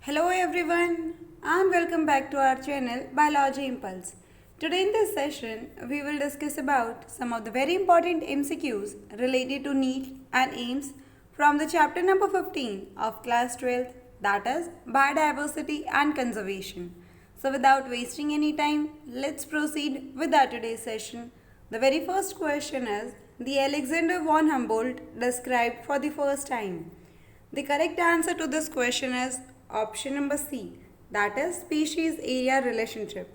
Hello everyone and welcome back to our channel Biology Impulse. Today in this session we will discuss about some of the very important MCQs related to NEET and AIMS from the chapter number 15 of class 12, that is Biodiversity and Conservation. So without wasting any time, let's proceed with our today's session. The very first question is the Alexander von Humboldt described for the first time. The correct answer to this question is option number C, that is species area relationship.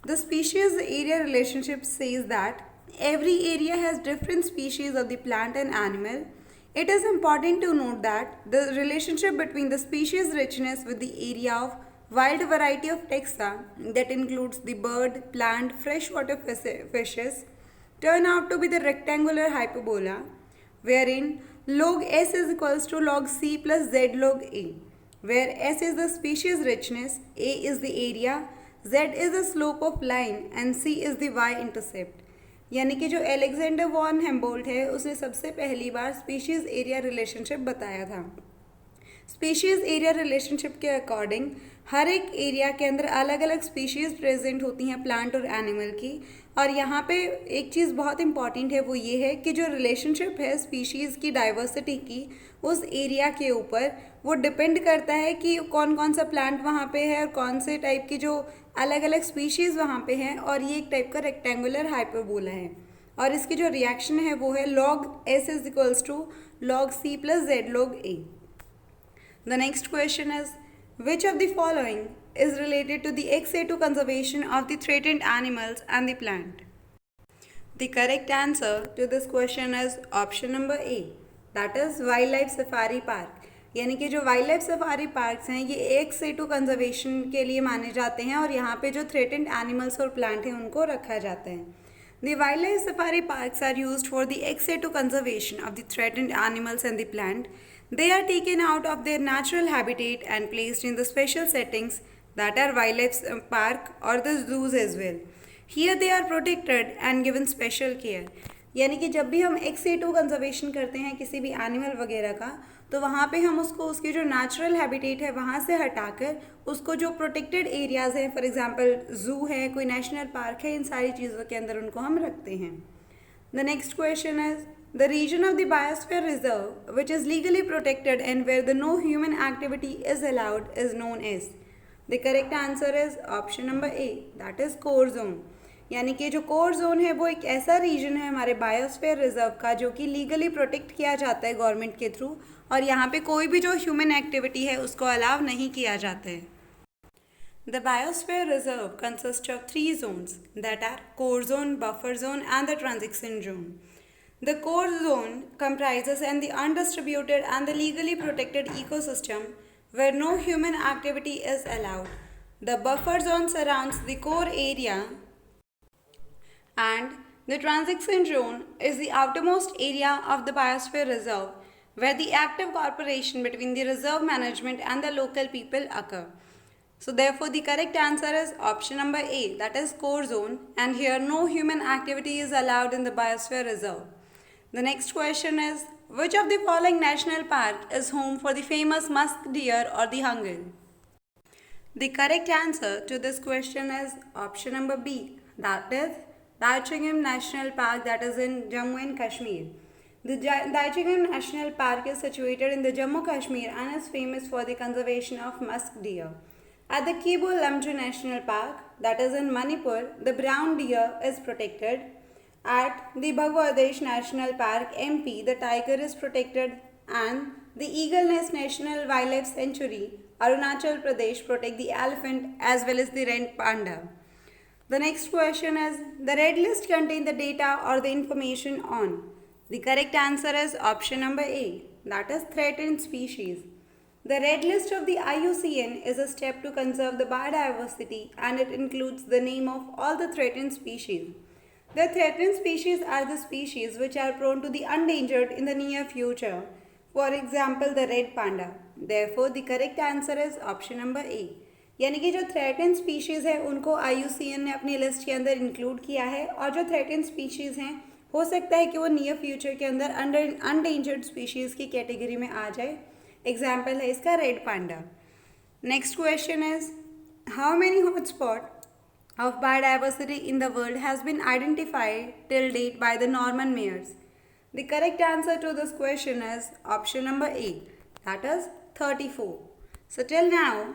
The species area relationship says that every area has different species of the plant and animal. It is important to note that the relationship between the species richness with the area of wild variety of taxa, that includes the bird, plant, freshwater fishes, turn out to be the rectangular hyperbola wherein log S is equals to log C plus Z log A, where S is the species richness, A is the area, Z is the slope of line and C is the y-intercept. यानी कि जो Alexander von हेम्बोल्ट है उसने सबसे पहली बार species area relationship बताया था. Species area relationship के अकॉर्डिंग हर एक एरिया के अंदर अलग अलग स्पीशीज़ प्रेजेंट होती हैं प्लांट और एनिमल की. और यहाँ पे एक चीज़ बहुत इंपॉर्टेंट है, वो ये है कि जो रिलेशनशिप है स्पीशीज़ की डाइवर्सिटी की उस एरिया के ऊपर, वो डिपेंड करता है कि कौन कौन सा प्लांट वहाँ पे है और कौन से टाइप की जो अलग अलग स्पीशीज़ वहाँ पे हैं. और ये एक टाइप का रेक्टेंगुलर हाइपरबोला है और इसकी जो रिएक्शन है वो है log s is equals to log c plus z log a. The next question is, which of the following is related to the ex situ conservation of the threatened animals and the plant? The correct answer to this question is option number A, that is wildlife safari park. यानी कि जो wild life safari parks हैं ये एक सेटू conservation के लिए माने जाते हैं और यहाँ पे जो थ्रेटेंड एनिमल्स और प्लांट हैं उनको रखा जाता है. The wildlife safari parks are used for the ex situ conservation of the threatened animals and the plant. They are taken out of their natural habitat and placed in the special settings that are wildlife park or the zoos as well. Here they are protected and given special care. यानी कि जब भी हम ex situ conservation करते हैं किसी भी animal वगैरह का, तो वहाँ पे हम उसको उसकी जो नेचुरल हैबिटेट है वहाँ से हटाकर उसको जो प्रोटेक्टेड एरियाज़ हैं, फॉर एग्जांपल ज़ू है, कोई नेशनल पार्क है, इन सारी चीज़ों के अंदर उनको हम रखते हैं. The next question is the region of the biosphere reserve which is legally protected and where the no human activity is allowed is known as. The correct answer is option number A, that is core zone. यानी कि जो core zone है वो एक ऐसा reason है हमारे biosphere reserve का जो कि लीगली प्रोटेक्ट किया जाता है गवर्नमेंट के थ्रू और यहाँ पे कोई भी जो ह्यूमन एक्टिविटी है उसको अलाउ नहीं किया जाता है. The biosphere reserve consists of 3 zones that are core zone, buffer zone and the transition zone. The core zone comprises the undistributed and the legally protected ecosystem where no human activity is allowed. The buffer zone surrounds the core area and the transition zone is the outermost area of the biosphere reserve where the active cooperation between the reserve management and the local people occur. So therefore the correct answer is option number A, that is core zone, and here no human activity is allowed in the biosphere reserve. The next question is, which of the following national park is home for the famous musk deer or the hunger? The correct answer to this question is option number B, that is Darjeeling National Park, that is in Jammu and Kashmir. The Darjeeling National Park is situated in the Jammu Kashmir and is famous for the conservation of musk deer. At the Kebo Lamju National Park, that is in Manipur, the brown deer is protected. At the Bangladesh National Park MP, the tiger is protected, and the Eagle Nest National Wildlife Sanctuary, Arunachal Pradesh, protect the elephant as well as the red panda. The next question is, the red list contain the data or the information on. The correct answer is option number A, that is threatened species. The red list of the IUCN is a step to conserve the biodiversity and it includes the name of all the threatened species. The threatened species are the species which are prone to the endangered in the near future. For example, the red panda. Therefore, the correct answer is option number A. यानी कि जो threatened species है उनको IUCN ने अपनी list के अंदर include किया है और जो थ्रेटेंड स्पीशीज़ हैं हो सकता है कि वो नियर फ्यूचर के अंदर अनडेंजर्ड स्पीशीज़ की कैटेगरी में आ जाए. एग्जाम्पल है इसका red panda. Next question is, how many hotspots of biodiversity in the world has been identified till date by the Norman Mayors? The correct answer to this question is option number A, that is 34. So till now,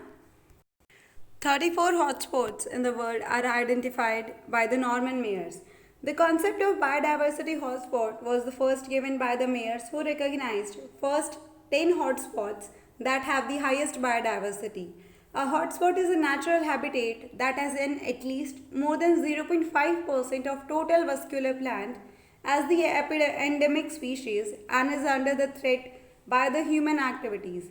34 hotspots in the world are identified by the Norman mayors. The concept of biodiversity hotspot was the first given by the mayors who recognized first 10 hotspots that have the highest biodiversity. A hotspot is a natural habitat that has an at least more than 0.5% of total vascular plant as the endemic species and is under the threat by the human activities.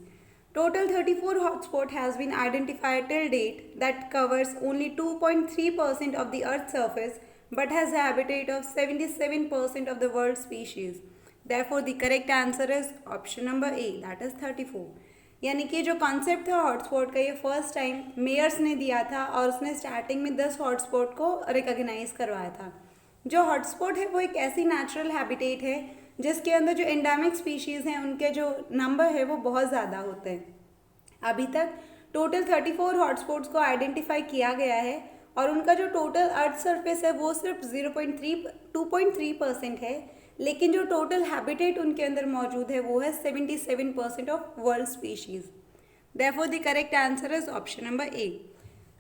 Total 34 hotspot has been identified till date that covers only 2.3% of the earth's surface but has a habitat of 77% of the world's species. Therefore the correct answer is option number A, that is 34. यानी कि जो concept था hotspot का ये first time Myers ने दिया था और उसने स्टार्टिंग में 10 हॉटस्पॉट को रिकॉग्नाइज करवाया था. जो हॉटस्पॉट है वो एक ऐसी नेचुरल हैबिटेट है जिसके अंदर जो एंडेमिक स्पीशीज़ हैं उनके जो नंबर है वो बहुत ज़्यादा होते हैं. अभी तक टोटल 34 हॉटस्पॉट्स को आइडेंटिफाई किया गया है और उनका जो टोटल अर्थ सरफेस है वो सिर्फ 2.3% है, लेकिन जो टोटल हैबिटेट उनके अंदर मौजूद है वो है 77% of world species. Therefore the correct answer is option number A.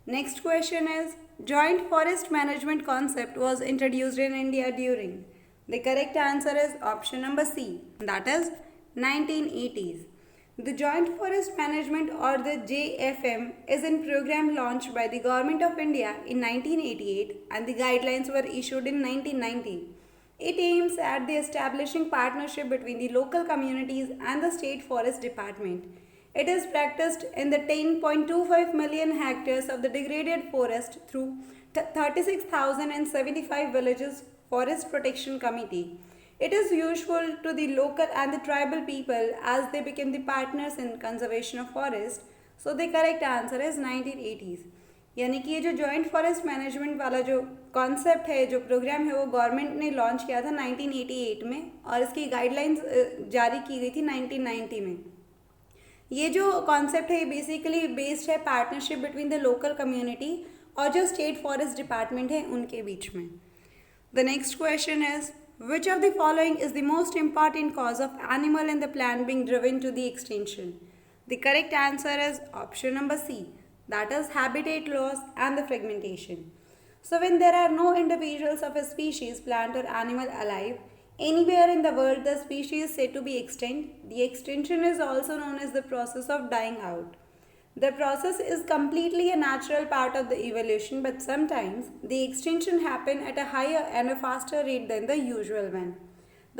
Next question is, joint forest management concept was introduced in India during. The correct answer is option number C, that is 1980s. The Joint Forest Management or the JFM is a program launched by the Government of India in 1988 and the guidelines were issued in 1990. It aims at the establishing partnership between the local communities and the State Forest Department. It is practiced in the 10.25 million hectares of the degraded forest through 36,075 villages Forest Protection Committee. It is useful to the local and the tribal people as they became the partners in conservation of forest. So the correct answer is 1980s. यानी कि ये जो joint forest management वाला जो concept है, जो programme है, वो गवर्नमेंट ने लॉन्च किया था 1988 में और इसकी गाइडलाइंस जारी की गई थी 1990 में. ये जो कॉन्सेप्ट है ये बेसिकली बेस्ड है partnership between the local community और जो स्टेट फॉरेस्ट डिपार्टमेंट है उनके बीच में. The next question is, which of the following is the most important cause of animal in the plant being driven to the extension? The correct answer is option number c, that is habitat loss and the fragmentation. So when there are no individuals of a species, plant or animal alive anywhere in the world, the species is said to be extinct. The extinction is also known as the process of dying out. The process is completely a natural part of the evolution, but sometimes the extinction happen at a higher and a faster rate than the usual one.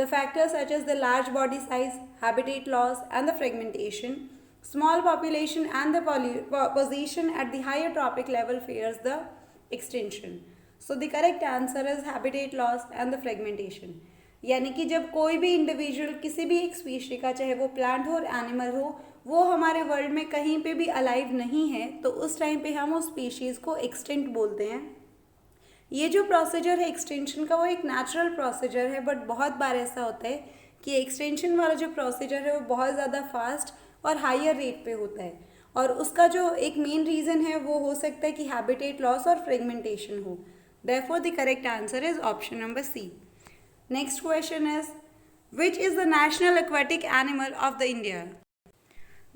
The factors such as the large body size, habitat loss and the fragmentation, small population and the position at the higher tropic level fears the extinction. So the correct answer is habitat loss and the fragmentation. यानी कि जब कोई भी individual किसी भी एक species का, चाहे वो प्लांट हो और एनिमल हो, वो हमारे वर्ल्ड में कहीं पे भी अलाइव नहीं है तो उस टाइम पे हम उस स्पीशीज़ को एक्सटिंक्ट बोलते हैं. ये जो प्रोसीजर है एक्सटेंशन का वो एक नेचुरल प्रोसीजर है, बट बहुत बार ऐसा होता है कि एक्सटेंशन वाला जो प्रोसीजर है वो बहुत ज़्यादा फास्ट और हायर रेट पे होता है और उसका जो एक मेन रीज़न है वो हो सकता है कि हैबिटेट लॉस और फ्रेगमेंटेशन हो. Therefore the correct answer is option number c. Next question is, which is the national aquatic animal of the India?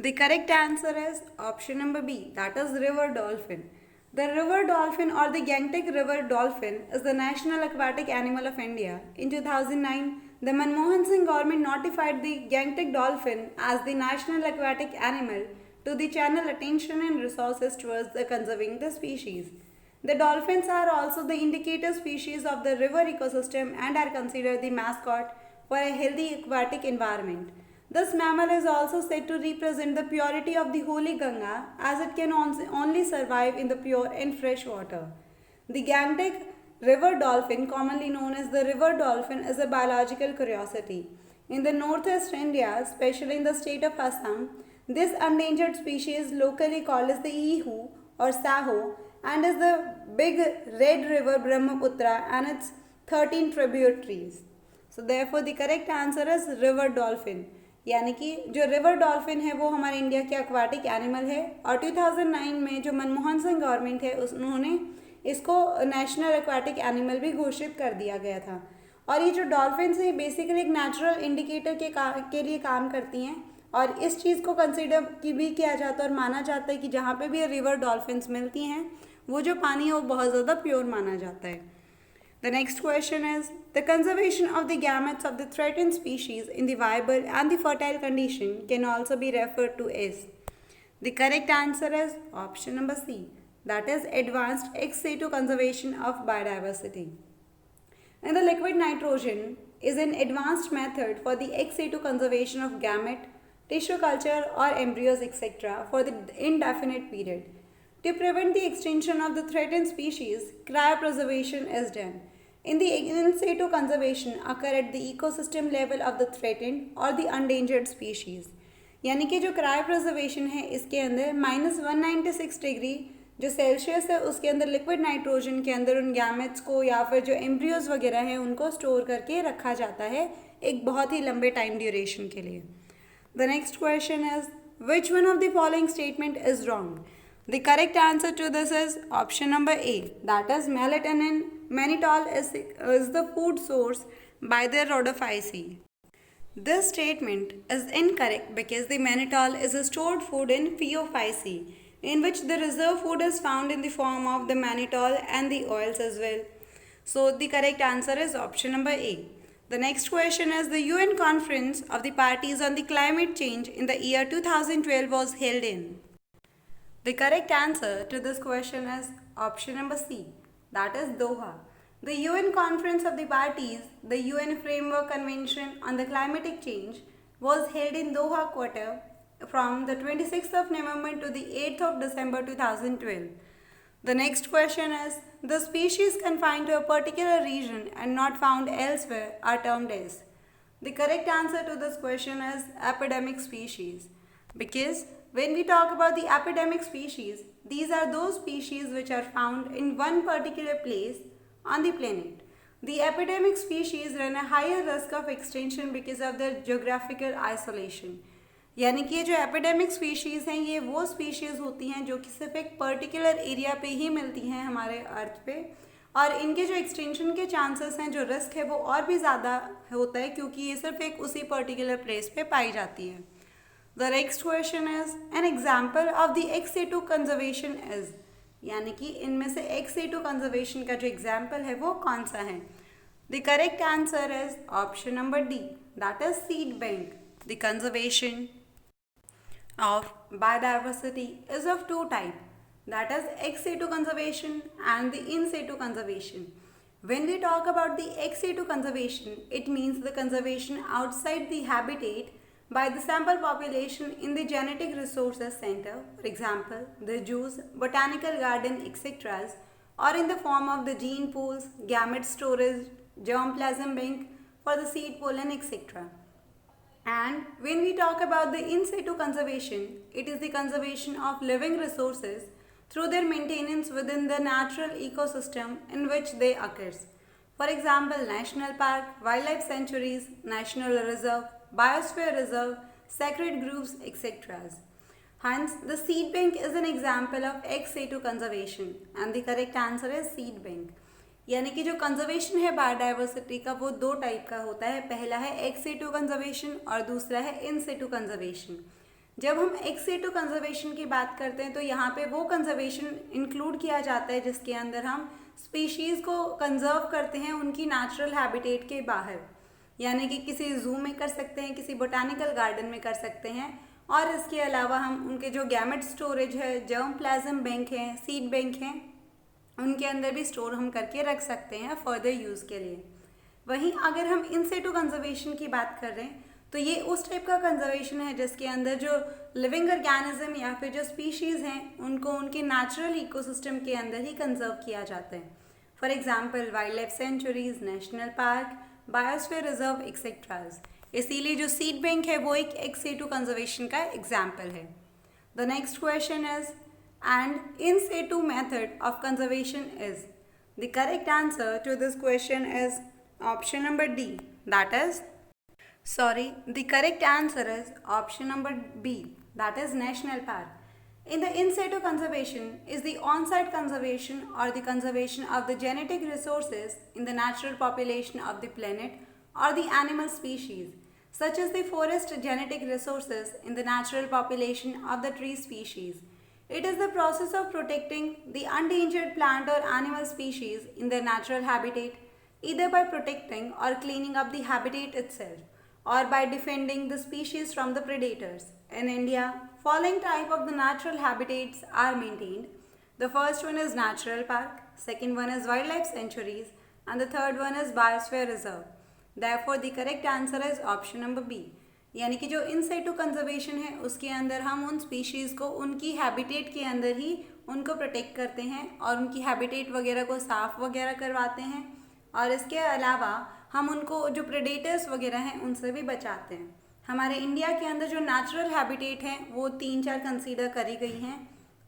The correct answer is option number b, that is river dolphin. The river dolphin or the Gangetic river dolphin is the national aquatic animal of India. In 2009, the Manmohan Singh government notified the Gangetic dolphin as the national aquatic animal to the channel attention and resources towards the conserving the species. The dolphins are also the indicator species of the river ecosystem and are considered the mascot for a healthy aquatic environment. This mammal is also said to represent the purity of the holy Ganga as it can only survive in the pure and fresh water. The Gangetic river dolphin, commonly known as the river dolphin, is a biological curiosity. In the northeast India, especially in the state of Assam, this endangered species is locally called as the Ihu or Saho and is the big red river Brahmaputra and its 13 tributaries. So therefore the correct answer is river dolphin. यानी कि जो river dolphin है वो हमारे India के aquatic animal है, और 2009 में जो मनमोहन सिंह गवर्नमेंट है उन्होंने इसको नेशनल एक्वाटिक एनिमल भी घोषित कर दिया गया था। और ये जो डॉल्फिन्स हैं बेसिकली एक नेचुरल इंडिकेटर के लिए काम करती हैं, और इस चीज़ को कंसिडर की भी किया जाता है और माना जाता है कि जहाँ पे भी रिवर डॉल्फिन्स मिलती हैं वो जो पानी है वो बहुत ज़्यादा प्योर माना जाता है। The next question is, the conservation of the gametes of the threatened species in the viable and the fertile condition can also be referred to as. The correct answer is option number C, that is advanced ex situ conservation of biodiversity. And the liquid nitrogen is an advanced method for the ex situ conservation of gamete, tissue culture or embryos etc. for the indefinite period. To prevent the extinction of the threatened species, cryopreservation is done. In the in situ conservation occur at the ecosystem level of the threatened or the endangered species. यानी कि जो cryopreservation है इसके अंदर -196 degree जो Celsius है उसके अंदर लिक्विड नाइट्रोजन के अंदर उन गैमेट्स को या फिर जो एम्ब्रियोज वगैरह हैं उनको स्टोर करके रखा जाता है एक बहुत ही लंबे टाइम ड्यूरेशन के लिए। The next question is, which one of the following statement is wrong? The correct answer to this is option number A, that is melatonin. Mannitol is the food source by the rhodophyceae. This statement is incorrect because the mannitol is a stored food in Phaeophyceae, in which the reserve food is found in the form of the mannitol and the oils as well. So the correct answer is option number A. The next question is, the UN Conference of the Parties on the Climate Change in the year 2012 was held in. The correct answer to this question is option number C, that is Doha. The UN Conference of the Parties, the UN Framework Convention on the Climatic Change, was held in Doha, Qatar from the 26th of November to the 8th of December 2012. The next question is, the species confined to a particular region and not found elsewhere are termed as. The correct answer to this question is epidemic species, because when we talk about the epidemic species, these are those species which are found in one particular place on the planet. The epidemic species run a higher risk of extinction because of their geographical isolation. यानी कि जो epidemic species हैं ये वो species होती हैं जो कि सिर्फ एक पर्टिकुलर एरिया पे ही मिलती हैं हमारे अर्थ पे, और इनके जो एक्सटेंशन के चांसेस हैं, जो रिस्क है वो और भी ज़्यादा होता है क्योंकि ये सिर्फ एक उसी पर्टिकुलर प्लेस पे पाई जाती है। The next question is, an example of the ex situ conservation is, यानी कि इनमें से ex situ conservation का जो example है वो कौन सा है? The correct answer is option number D, that is seed bank. The conservation of biodiversity is of two types, that is ex situ conservation and the in situ conservation. When we talk about the ex situ conservation, it means the conservation outside the habitat by the sample population in the genetic resources center, for example, the zoos, botanical garden, etc., or in the form of the gene pools, gamete storage, germplasm bank for the seed pollen, etc. And when we talk about the in situ conservation, it is the conservation of living resources through their maintenance within the natural ecosystem in which they occur. For example, national park, wildlife sanctuaries, national reserve, biosphere reserve, sacred groves, etc. Hence, the seed bank is an example of ex situ conservation and the correct answer is seed bank. यानी कि जो conservation है biodiversity का वो दो type का होता है, पहला है एक्स सिटू कंजर्वेशन और दूसरा है इन सिटू कंजर्वेशन। जब हम एक्स सिटू कंजर्वेशन की बात करते हैं तो यहाँ पे वो कंजर्वेशन इंक्लूड किया जाता है जिसके अंदर हम स्पीशीज़ को कंजर्व करते हैं उनकी नेचुरल हैबिटेट के बाहर, यानी कि किसी जू में कर सकते हैं, किसी बोटानिकल गार्डन में कर सकते हैं, और इसके अलावा हम उनके जो गैमेट स्टोरेज है, जर्म प्लाज्म बैंक है, सीड बैंक हैं, उनके अंदर भी स्टोर हम करके रख सकते हैं फर्दर यूज़ के लिए। वहीं अगर हम इन सिटू कंजर्वेशन की बात कर रहे हैं तो ये उस टाइप का कंजर्वेशन है जिसके अंदर जो लिविंग ऑर्गेनिज्म या फिर जो स्पीशीज़ हैं उनको उनके नेचुरल इकोसिस्टम के अंदर ही कंजर्व किया जाता है। For example wild life sanctuaries, national park, biosphere reserve etcetera. इसीलिए जो सीड बैंक है वो एक एक्स सिटू कंजर्वेशन का एग्जाम्पल है। The next question is and in situ method of conservation is. The correct answer to this question is option number D, that is Sorry, the correct answer is option number B, that is national park. In the in situ conservation is the on-site conservation or the conservation of the genetic resources in the natural population of the planet or the animal species, such as the forest genetic resources in the natural population of the tree species. It is the process of protecting the endangered plant or animal species in their natural habitat, either by protecting or cleaning up the habitat itself, or by defending the species from the predators. In India, following type of the natural habitats are maintained. The first one is natural park, second one is wildlife sanctuaries, and the third one is biosphere reserve. Therefore, the correct answer is option number B. यानी कि जो इन साइटू conservation है उसके अंदर हम उन species को उनकी हैबिटेट के अंदर ही उनको प्रोटेक्ट करते हैं और उनकी हैबिटेट वगैरह को साफ़ वगैरह करवाते हैं, और इसके अलावा हम उनको जो प्रेडेटर्स वगैरह हैं उनसे भी बचाते हैं. हमारे इंडिया के अंदर जो नेचुरल हैबिटेट हैं वो 3-4 कंसीडर करी गई हैं.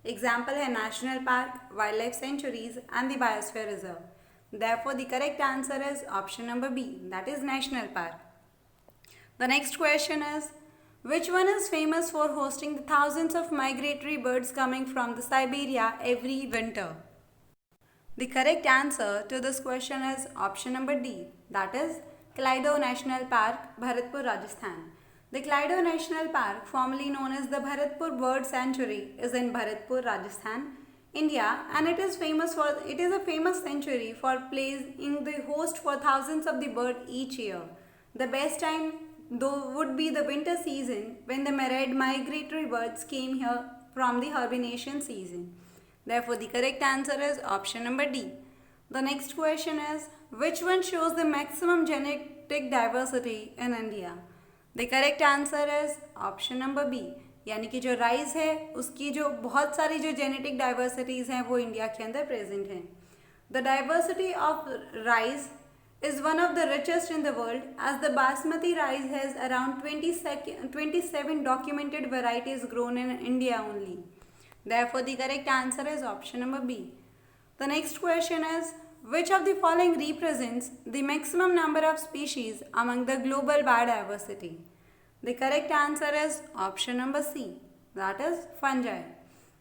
एग्जाम्पल है national park, wild life sanctuaries and the biosphere reserve. Therefore, the correct answer is option number B, that is national park. The next question is, which one is famous for hosting the thousands of migratory birds coming from the Siberia every winter? The correct answer to this question is option number D, that is Kalido National Park, Bharatpur, Rajasthan. The Kalido National Park, formerly known as the Bharatpur Bird Sanctuary, is in Bharatpur, Rajasthan, India, and it is a famous sanctuary for placing the host for thousands of the bird each year. The best time though would be the winter season when the myriad migratory birds came here from the hibernation season. Therefore, the correct answer is option number D. The next question is, which one shows the maximum genetic diversity in India? The correct answer is option number B. यानी कि जो rice है उसकी जो बहुत सारी जो genetic diversities हैं वो इंडिया के अंदर प्रेजेंट हैं. The diversity of rice is one of the richest in the world, as the basmati rice has around 27 documented varieties grown in India only. Therefore, the correct answer is option number B. The next question is, which of the following represents the maximum number of species among the global biodiversity? The correct answer is option number C, that is fungi.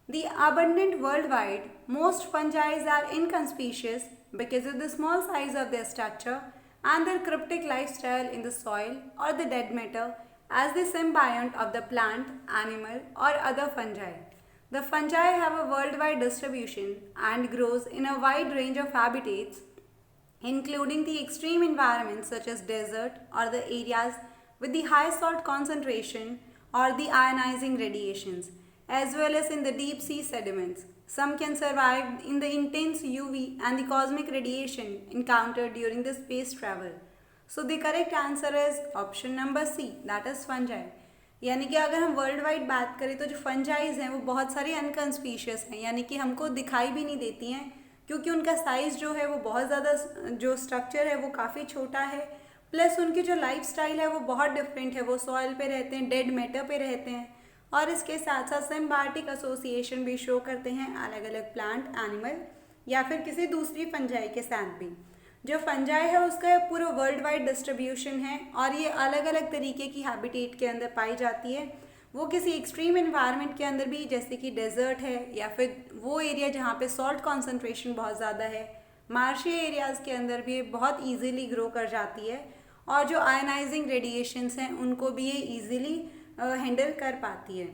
The abundant worldwide, most fungi are inconspicuous because of the small size of their structure and their cryptic lifestyle in the soil or the dead matter as the symbiont of the plant, animal or other fungi. The fungi have a worldwide distribution and grows in a wide range of habitats, including the extreme environments such as desert or the areas with the high salt concentration or the ionizing radiations, as well as in the deep sea sediments. Some can survive in the intense UV and the cosmic radiation encountered during the space travel. So the correct answer is option number C, that is fungi. यानी कि अगर हम world wide बात करें तो जो fungi हैं वो बहुत सारी अनकंस्पीशियस हैं, यानी कि हमको दिखाई भी नहीं देती हैं क्योंकि उनका साइज़ जो है वो बहुत ज़्यादा, जो स्ट्रक्चर है वो काफ़ी छोटा है, प्लस उनकी जो लाइफ स्टाइल है वो बहुत डिफरेंट है. वो सॉइल पे रहते हैं, डेड मैटर पे रहते हैं, और इसके साथ साथ सिम्बायोटिक एसोसिएशन भी शो करते हैं अलग अलग प्लांट, एनिमल या फिर किसी दूसरी फंजाई के साथ भी. जो फंजाई है उसका पूरा वर्ल्ड वाइड डिस्ट्रीब्यूशन है और ये अलग अलग तरीके की हैबिटेट के अंदर पाई जाती है. वो किसी एक्सट्रीम इन्वायरमेंट के अंदर भी, जैसे कि डेजर्ट है या फिर वो एरिया जहाँ पे सॉल्ट कॉन्सेंट्रेशन बहुत ज़्यादा है, मार्शी एरियाज़ के अंदर भी बहुत ईजीली ग्रो कर जाती है, और जो आयनाइजिंग रेडिएशंस हैं उनको भी ये ईजीली हैंडल कर पाती है.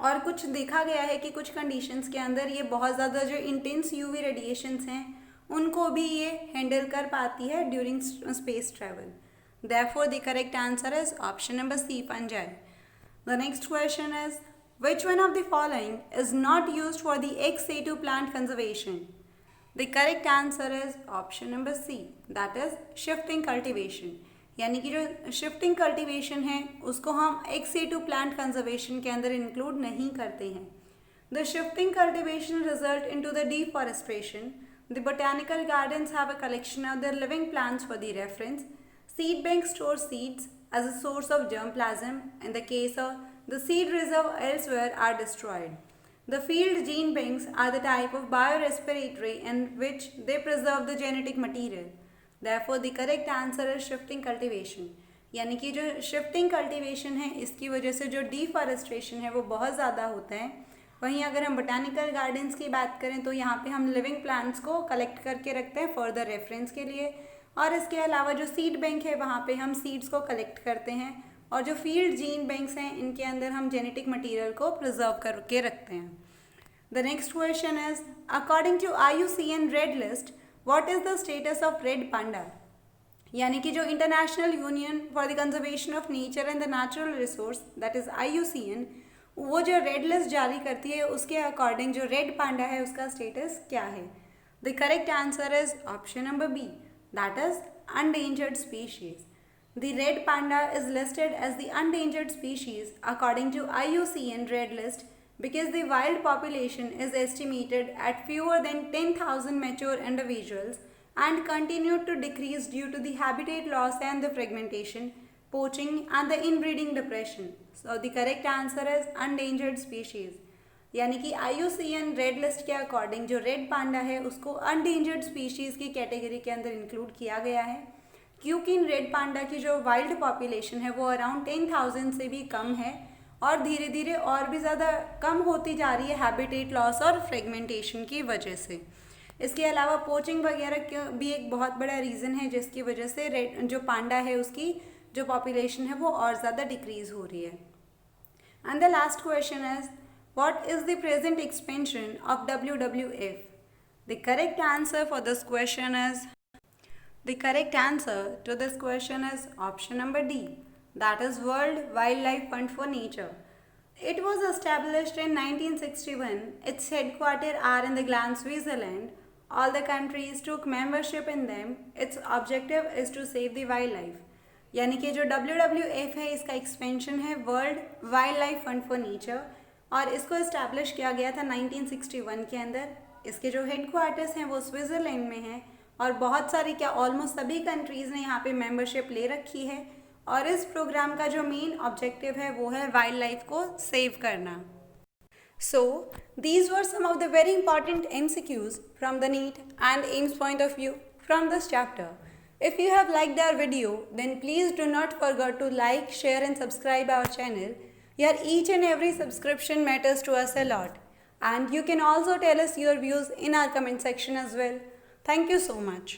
और कुछ देखा गया है कि कुछ कंडीशंस के अंदर ये बहुत ज़्यादा जो इंटेंस यूवी रेडिएशंस हैं उनको भी ये हैंडल कर पाती है during space travel. Therefore, the correct answer is option number C, fungi. The next question is, which one of the following is not used for the ex situ plant conservation? The correct answer is option number C, that is shifting cultivation. यानी कि जो shifting cultivation है उसको हम ex situ plant conservation के अंदर include नहीं करते हैं. The shifting cultivation result into the deforestation. The botanical gardens have a collection of the living plants for the reference. Seed bank store seeds as a source of germplasm. In the case of the seed reserve elsewhere are destroyed. The field gene banks are the type of biorespiratory in which they preserve the genetic material. Therefore, the correct answer is shifting cultivation. यानी कि जो shifting cultivation है इसकी वजह से जो deforestation है वो बहुत ज़्यादा होता है। वहीं अगर हम बोटानिकल गार्डन्स की बात करें तो यहाँ पे हम लिविंग प्लांट्स को कलेक्ट करके रखते हैं फर्दर रेफरेंस के लिए, और इसके अलावा जो सीड बैंक है वहाँ पे हम सीड्स को कलेक्ट करते हैं, और जो फील्ड जीन बैंक्स हैं इनके अंदर हम जेनेटिक मटेरियल को प्रिजर्व करके रखते हैं। The next question is, according to IUCN red list, what is the status of red panda? यानी कि जो international union for the conservation of nature and the natural resource that is IUCN, वो जो red list जारी करती है उसके according जो रेड पांडा है उसका स्टेटस क्या है? The correct answer is option number b, that is endangered species. The red panda is listed as the endangered species according to IUCN Red List because the wild population is estimated at fewer than 10,000 mature individuals and continue to decrease due to the habitat loss and the fragmentation, poaching and the inbreeding depression. So the correct answer is endangered species. यानी कि IUCN red list के according जो red panda है उसको अनडेंजर्ड species की category के अंदर include किया गया है, क्योंकि इन रेड पांडा की जो वाइल्ड पॉपुलेशन है वो अराउंड 10,000 से भी कम है और धीरे धीरे और भी ज़्यादा कम होती जा रही है हैबिटेट लॉस और फ्रेगमेंटेशन की वजह से। इसके अलावा पोचिंग वगैरह भी एक बहुत बड़ा रीज़न है जिसकी वजह से रेड जो पांडा है उसकी जो पॉपुलेशन है वो और ज़्यादा डिक्रीज़ हो रही है। And the last question is, what is the present expansion of WWF? The correct answer to this question is option number D, that is World Wildlife Fund for Nature. It was established in 1961. Its headquarters are in the Gland, Switzerland. All the countries took membership in them. Its objective is to save the wildlife. यानी कि जो WWF है इसका expansion है world wild life fund for nature, और इसको establish किया गया था 1961 के अंदर। इसके जो हेडक्वार्टर्स हैं वो स्विट्ज़रलैंड में हैं और बहुत सारी ऑलमोस्ट सभी कंट्रीज़ ने यहाँ पे मेंबरशिप ले रखी है, और इस प्रोग्राम का जो मेन ऑब्जेक्टिव है वो है वाइल्ड लाइफ को सेव करना। So these were some of the very important MCQs from the NEET and AIIMS point of view from this chapter. If you have liked our video, then please do not forget to like, share and subscribe our channel. Your each and every subscription matters to us a lot, and you can also tell us your views in our comment section as well. Thank you so much.